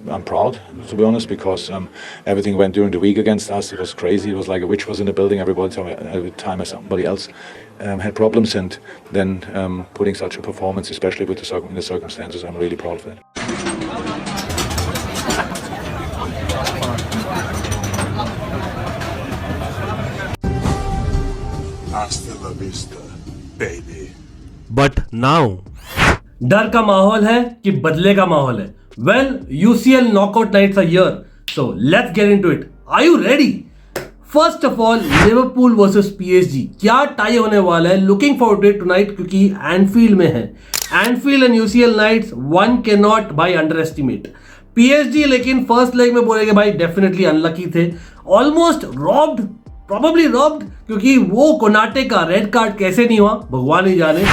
I'm proud, to be honest, because everything went during the week against us. It was crazy. It was like a witch was in the building. Every time somebody else had problems, and then putting such a performance, especially with in the circumstances, I'm really proud of that. Hasta la vista, baby. But now डर का माहौल है कि बदले का माहौल है. Well UCL knockout nights are here, so let's get into it. Are you ready? First of all Liverpool versus PSG, क्या टाई होने वाला है. Looking forward to it tonight क्योंकि एनफील्ड में है. Anfield and UCL nights one can not buy underestimate. PSG लेकिन first leg में बोलेंगे भाई डेफिनेटली अनलकी थे, ऑलमोस्ट रॉब्ड, प्रोबेबली रॉब्ड, क्योंकि वो कोनाटे का रेड कार्ड कैसे नहीं हुआ भगवान ही जाने.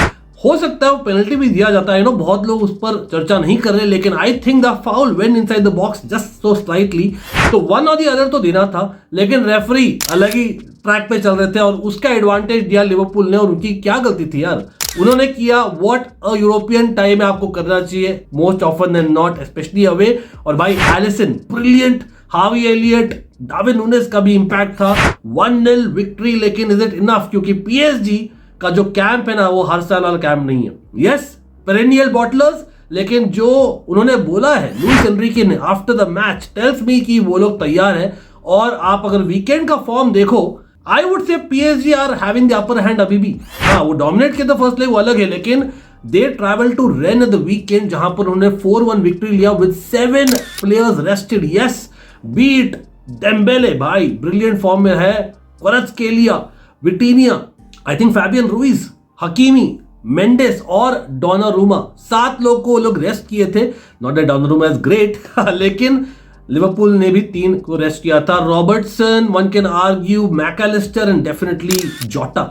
हो सकता है वो पेनल्टी भी दिया जाता है, बहुत लोग उस पर चर्चा नहीं कर रहे, लेकिन I think the foul went inside the box just so slightly. तो वन और द अदर तो देना था, लेकिन रेफरी अलग ही ट्रैक पे चल रहे थे और उसका एडवांटेज दिया लिवरपूल ने. और उनकी क्या गलती थी यार, उन्होंने किया व्हाट अ यूरोपियन टाइम में आपको करना चाहिए most often then not, especially away. और भाई Alisson brilliant, Harvey Elliott, Darwin Nunez का भी इंपैक्ट था. 1-0 विक्ट्री, लेकिन इज इट इनफ? क्योंकि पीएसजी का जो कैंप है ना वो हर साल वाला कैंप नहीं है. यस, पेरेनियल बॉटलर्स, लेकिन जो उन्होंने बोला है लुइस एनरिके ने after the match tells me कि वो लोग तैयार है. और आप अगर वीकेंड का फॉर्म देखो, I would say PSG are having the upper hand अभी भी. हाँ, वो डोमिनेट किया था फर्स्ट लेग, वो अलग है, लेकिन they travel to Rennes the weekend जहां पर उन्होंने 4-1 विक्ट्री लिया with 7 players rested. Yes, beat Dembele भाई ब्रिलियंट फॉर्म में है, Kvaratskhelia, Vitinha, I think Fabian Ruiz, Hakimi, Mendes और डोनारूमा, 7 लोग को लोग रेस्ट किए थे. Not that Donnarumma is great, लेकिन लिवरपूल ने भी 3 को रेस्ट किया था. Robertson, one can argue, Mac Allister and definitely Jota.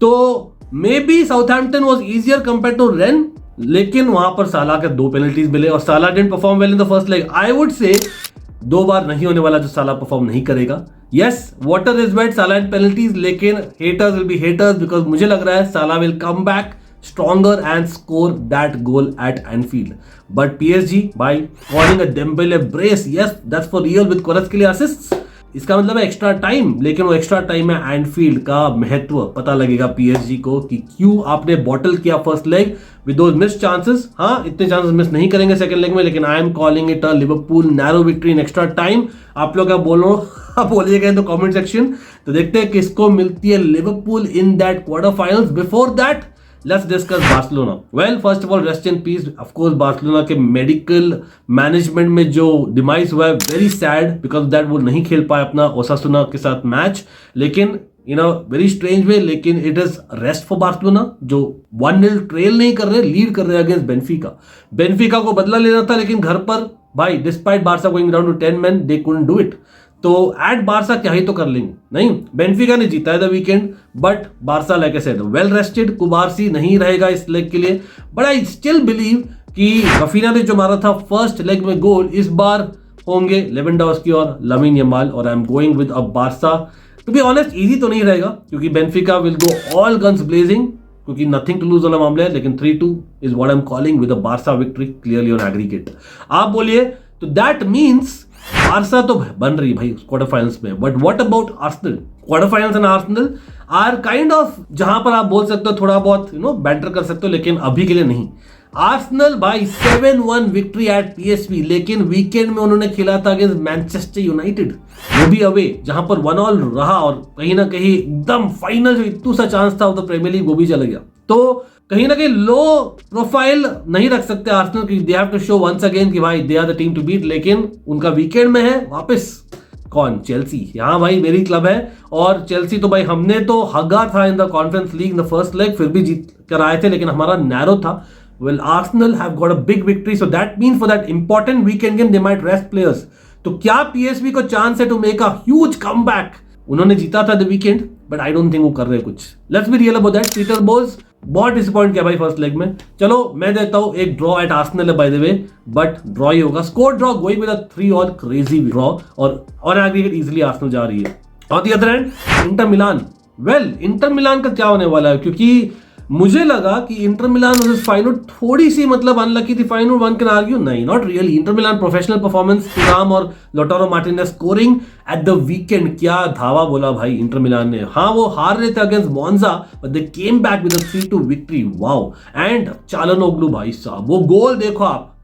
तो may be Southampton was easier compare to Rennes, लेकिन वहां पर साला के 2 पेनल्टीज मिले और साला didn't perform well in the first leg. I would से 2 बार नहीं होने वाला जो साला परफॉर्म नहीं करेगा. यस, वाटर इज वेट, साला एंड पेनल्टीज, लेकिन haters will be haters because मुझे लग रहा है साला will come back stronger and score that goal at Anfield. But PSG by calling a Dembele brace, yes, that's for real with Kvaratskhelia assists. इसका मतलब है extra time, लेकिन वो एक्स्ट्रा टाइम में एनफील्ड का महत्व पता लगेगा पीएसजी को कि क्यों आपने बॉटल किया first leg with those miss chances. हाँ, इतने चांसेस मिस नहीं करेंगे सेकंड लेग में, लेकिन आई am calling it a Liverpool narrow victory in extra time. आप लोग क्या बोलो, आप बोलिएगा इन द कमेंट सेक्शन. तो देखते हैं किसको मिलती है Liverpool in that quarter finals. Before that let's discuss Barcelona. Well, first of all, rest in peace. Of course, Barcelona के मेडिकल मैनेजमेंट में जो डिमाइस हुआ है, वेरी सैड, बिकॉज दैट वो नहीं खेल पाए अपना ओसासुना के साथ मैच. लेकिन इन अ वेरी स्ट्रेंज वे, लेकिन it is rest for Barcelona जो 1-0 ट्रेल नहीं कर रहे, लीड कर रहे अगेंस्ट बेनफिका. बेनफिका को बदला लेना था, लेकिन घर पर भाई despite Barca going down to 10 men, they couldn't do it. तो एट बारसा क्या ही तो कर लेंगे. नहीं, बेनफिका ने जीता है the weekend, but Barça like I said well rested. कुबारसी नहीं रहेगा इस लेग के लिए, बट आई स्टिल बिलीव कि रफीना ने जो मारा था फर्स्ट लेग में गोल, इस बार होंगे लेवेंडोव्स्की और लामिन यमाल. और I am going with a Barca. To be honest easy तो नहीं रहेगा क्योंकि Benfica will go all guns blazing, क्योंकि नथिंग टू लूज वाला मामला है. लेकिन 3-2 is what I am calling with a Barca victory clearly on aggregate. आप बोलिए, तो दैट मीन्स बारसा तो बन रही भाई क्वार्टर फाइनल्स में. But what about Arsenal? Quarter finals and Arsenal are kind of जहां पर आप बोल सकते हो थोड़ा बहुत बैटर कर सकते हो, लेकिन अभी के लिए नहीं. आर्सेनल भाई 7-1 विक्ट्री एट पीएसवी, लेकिन वीकेंड में उन्होंने खेला था अगेंस्ट मैनचेस्टर यूनाइटेड, वो भी अवे, जहां पर 1-1 रहा और कहीं ना कहीं एकदम फाइनल जो इतना सा चांस था वो तो प्रीमियर लीग वो भी चला गया. तो कहीं ना कहीं लो प्रोफाइल नहीं रख सकते आर्सेनल की. They have to show once again कि भाई they are the team to beat. लेकिन उनका वीकेंड में है वापस कौन? चेल्सी. यहाँ भाई मेरी क्लब है, और चेल्सी तो भाई हमने तो हगा था in the conference league in the first leg, फिर भी जीत कर आए थे, लेकिन हमारा नैरो था. Well, Arsenal have got a big victory, so that means for that important weekend game they might rest players. तो क्या पीएसवी को चांस है to make a huge comeback? उन्होंने जीता था the weekend, but I don't think वो कर रहे कुछ. Let's be real about that. Peter Bosz बहुत डिसअपॉइंट किया भाई फर्स्ट लेग में. चलो मैं देता हूं एक draw at Arsenal by the way, but draw ही होगा. Score draw going with a 3-all crazy draw, और ऑन एग्रीगेट इजीली आर्सेनल जा रही है. On the other end Inter Milan. Well, Inter Milan का क्या होने वाला है, क्योंकि मुझे लगा कि इंटर मिलान वर्सेस फाइनोड थोड़ी सी मतलब अनलकी थी. फाइनोड वन कैन आर्ग्यू, नहीं, not really. Inter Milan professional performance, Thuram और Lautaro Martinez scoring at the weekend. क्या धावा बोला भाई इंटर मिलान ने. हाँ वो हार रहे थे against Monza but they came back with a 3-2 victory. Wow. And Calhanoglu भाई साहब, वो गोल देखो आप.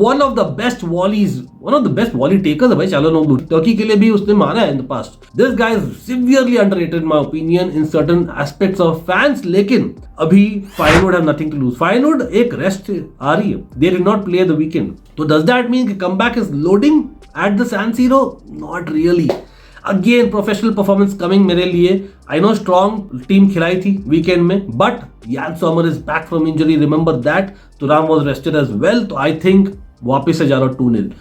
one of the best volley takers है भाई चालनोग्लू. टर्की के लिए भी उसने मारा है in the past. This guy is severely underrated in my opinion in certain aspects of fans. लेकिन अभी Feyenoord have nothing to lose. Feyenoord एक रेस्ट आ रही है. They did not play the weekend. तो does that mean कि comeback is loading at the San Siro? Not really. Again professional performance coming मेरे लिए. I know strong team खिलाई थी weekend में but Yann Sommer is back from injury. Remember that. Thuram was rested as well. तो I think वापस से जा रहा हूं 2-0.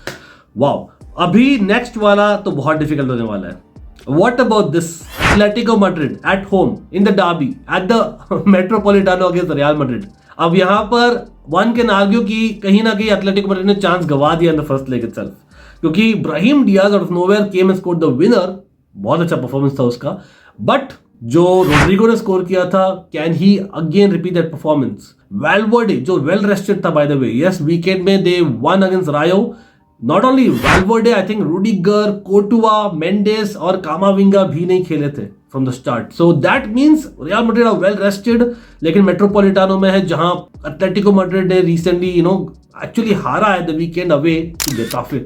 वाओ. अभी नेक्स्ट वाला तो बहुत डिफिकल्ट होने वाला है. What about this Atletico Madrid at home in the derby at the Metropolitano against Real Madrid? अब यहाँ पर वन कैन आर्ग्यू कि कहीं ना कहीं एथलेटिको मैड्रिड ने चांस गवा दिया in the first leg itself, क्योंकि Brahim Diaz out of nowhere came and scored the winner. बहुत अच्छा परफॉर्मेंस था उसका. बट जो रोड्रिगो ने स्कोर किया था, can he again repeat that performance? Valverde जो वेल रेस्टेड था by the way. Yes, weekend में they won against Rayo. Not only Valverde, I think Rudiger, Courtois, Mendes और कामाविंगा भी नहीं खेले थे from the start. So that means Real Madrid are well rested. लेकिन Metropolitano में है जहां एटलेटिको मैड्रिड ने रिसेंटली एक्चुअली हारा है the weekend away to Getafe,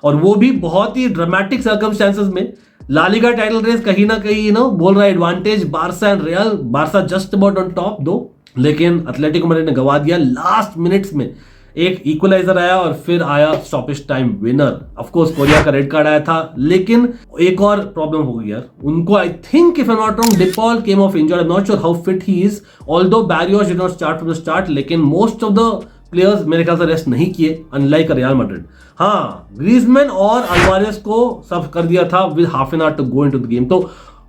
और वो भी बहुत ही ड्रामेटिक सर्कमस्टेंसेस में. ला लीगा टाइटल रेस कहीं ना कहीं बोल रहा है advantage Barça and real. Barça just about on top दो, लेकिन एटलेटिको मैड्रिड ने गवा दिया लास्ट मिनट्स में. एक इक्वलाइजर आया और फिर आया stoppage time winner. Of course Korea का रेड कार्ड आया था, लेकिन एक और प्रॉब्लम हो गई यार उनको. I think if I am not wrong, De Paul came off injured. I am not sure how fit he is, although Barrios did not start from the start, लेकिन मोस्ट ऑफ द प्लेयर्स मेरे ख्याल से rest नहीं किए unlike Real Madrid. हाँ, Griezmann और Alvarez को सब कर दिया था with half an hour to go into the game. तो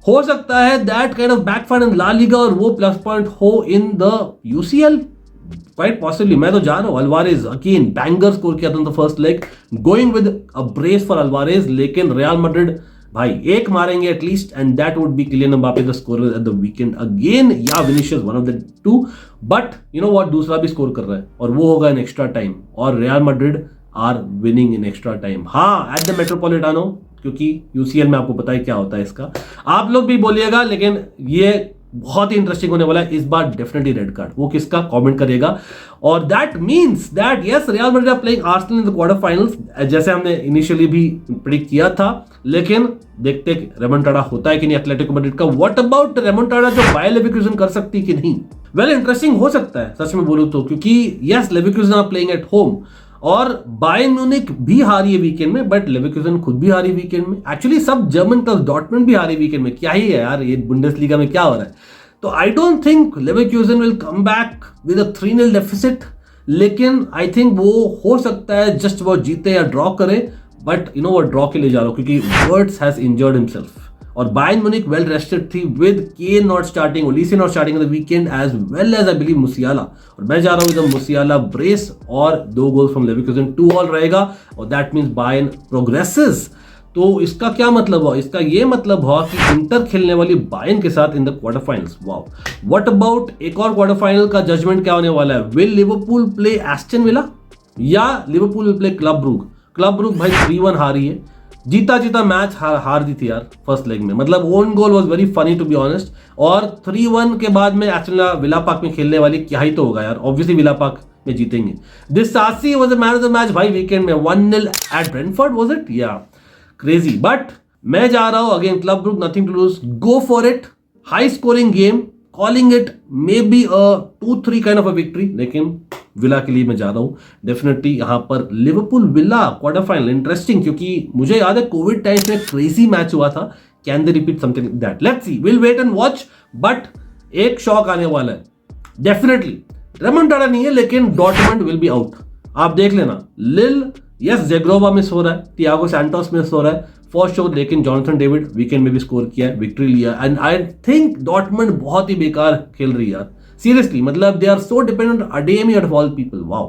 हो सकता है that kind of backfire in La Liga और वो प्लस पॉइंट हो in the UCL. Quite possibly. मैं तो जा रहा हूं अल्वारेज अगेन बैंगर स्कोर किया था the first leg, going with a brace for Alvarez. लेकिन रियल मैड्रिड भाई एक मारेंगे at least, and that would be Kylian Mbappe the scorer at the weekend again, या Vinicius, one of the two. But you know what, दूसरा भी score कर रहा है और वो होगा इन एक्स्ट्रा टाइम, और Real Madrid are winning in extra time. हाँ, एट द मेट्रोपोलिटानो, क्योंकि यूसीएल में आपको पता है क्या होता है इसका. आप लोग भी बोलिएगा, लेकिन ये बहुत ही इंटरेस्टिंग होने वाला है इस बार. डेफिनेटली रेड कार्ड, वो किसका कमेंट करेगा. और that means that yes, Real Madrid are playing Arsenal in the quarter finals, जैसे हमने इनिशियली भी प्रेडिक्ट किया था. लेकिन देखते रेमोंटाडा होता है कि नहीं एटलेटिको मैड्रिड का. व्हाट अबाउट रेमोंटाडा जो बायर लेवरकुसेन कर सकती कि नहीं? वेल, इंटरेस्टिंग हो सकता है सच में बोलूं तो, क्योंकि yes Leverkusen are playing at home और बायर्न म्यूनिख भी हारी है वीकेंड में, बट लेवरकुसेन खुद भी हारी वीकेंड में. एक्चुअली सब जर्मन क्लब डॉर्टमुंड भी हारी वीकेंड में. क्या ही है यार ये बुंडेसलीगा में क्या हो रहा है. तो आई don't think Leverkusen will come back with a 3-0 deficit, लेकिन आई थिंक वो हो सकता है जस्ट अबाउट जीते या ड्रॉ करे. बट यू नो वो ड्रॉ के लिए जा रहा हूं क्योंकि वर्ड्स हैज इंजर्ड हिमसेल्फ, और बायर्न म्यूनिख वेल रेस्टेड थी with Kane not starting, Olise not starting in the weekend, as well as I believe Musiala. और मैं जा रहा हूं विद मुसियाला ब्रेस और 2 गोल फ्रॉम लेवरकुसेन. 2-2 रहेगा और दैट मींस बायर्न प्रोग्रेसेस. तो इसका क्या मतलब हुआ? इसका ये मतलब हुआ कि इंटर खेलने वाली बायर्न के साथ इन the quarter finals. Wow. What about एक और क्वार्टर फाइनल का जजमेंट क्या होने वाला है? Will Liverpool play Aston Villa या Liverpool will play Club Brugge? Club Brugge भाई 3-1 हारी है. जीता मैच हार दी थी यार फर्स्ट लेग में. मतलब own goal was very funny to be honest. और 3-1 के बाद में एस्टन विला पार्क में खेलने वाली क्या ही तो होगा यार. ऑब्वियसली विला पार्क में जीतेंगे. Disasi was the man of the match भाई वीकेंड में. 1-0 at Brentford was it? Yeah crazy. But मैं जा रहा हूं again Club Brugge, nothing to lose, go for it. High scoring game, calling it maybe a 2-3 kind of a victory. लेकिन Villa के लिए मैं जा रहा हूं डेफिनेटली. यहां पर Liverpool Villa quarter final interesting, क्योंकि मुझे याद है कोविड टाइम्स में क्रेजी मैच हुआ था. Can they repeat something like that? Let's see, will wait and watch. But एक शॉक आने वाला है डेफिनेटली. रेमोंटाडा नहीं है, लेकिन डॉर्टमुंड विल बी आउट. आप देख लेना. लिल यस जेग्रोवा मिस हो रहा है, थियागो सैंटोस मिस हो रहा है फॉर श्योर, लेकिन जॉनथन डेविड वीकेंड में भी स्कोर किया है, विक्ट्री लिया. एंड आई थिंक डॉर्टमुंड बहुत ही बेकार खेल रही है यार सीरियसली. मतलब they are so dependent Adeyemi of all people. Wow.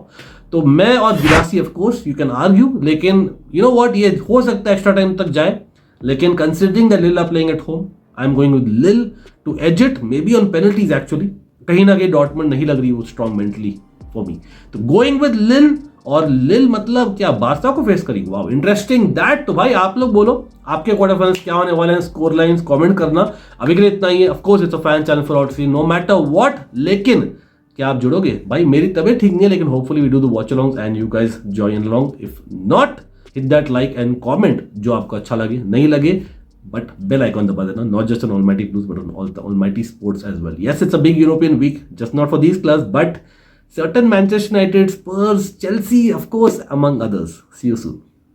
तो मैं और Guirassy of course you can argue, लेकिन यू नो व्हाट, ये हो सकता है एक्स्ट्रा टाइम तक जाए. लेकिन considering that Lille are playing at home, I am going with Lille to edge it, maybe on penalties actually. कहीं ना कहीं डॉर्टमंड नहीं लग रही वो स्ट्रॉन्ग मेंटली फॉर मी। तो गोइंग विद लिल, और लिल मतलब क्या बारसा को फेस करेगी? Wow interesting that. तो भाई आप लोग बोलो आपके क्वार्टर फाइनल्स क्या होने वाले हैं, स्कोर लाइंस कमेंट करना। अभी के लिए इतना ही है। Of course it's a fan channel for out see no matter what, लेकिन क्या आप जुड़ोगे? भाई मेरी तबीयत ठीक नहीं है, लेकिन hopefully we do the watch along and you guys join along. If not hit that like and comment जो आपको अच्छा लगे, नहीं लगे but bell icon दबा देना, not just on Almighty Blues but on all the Almighty Sports as well. Yes, it's a big European week, just not for these clubs, but certain Manchester United, Spurs, Chelsea, of course, among others. See you soon.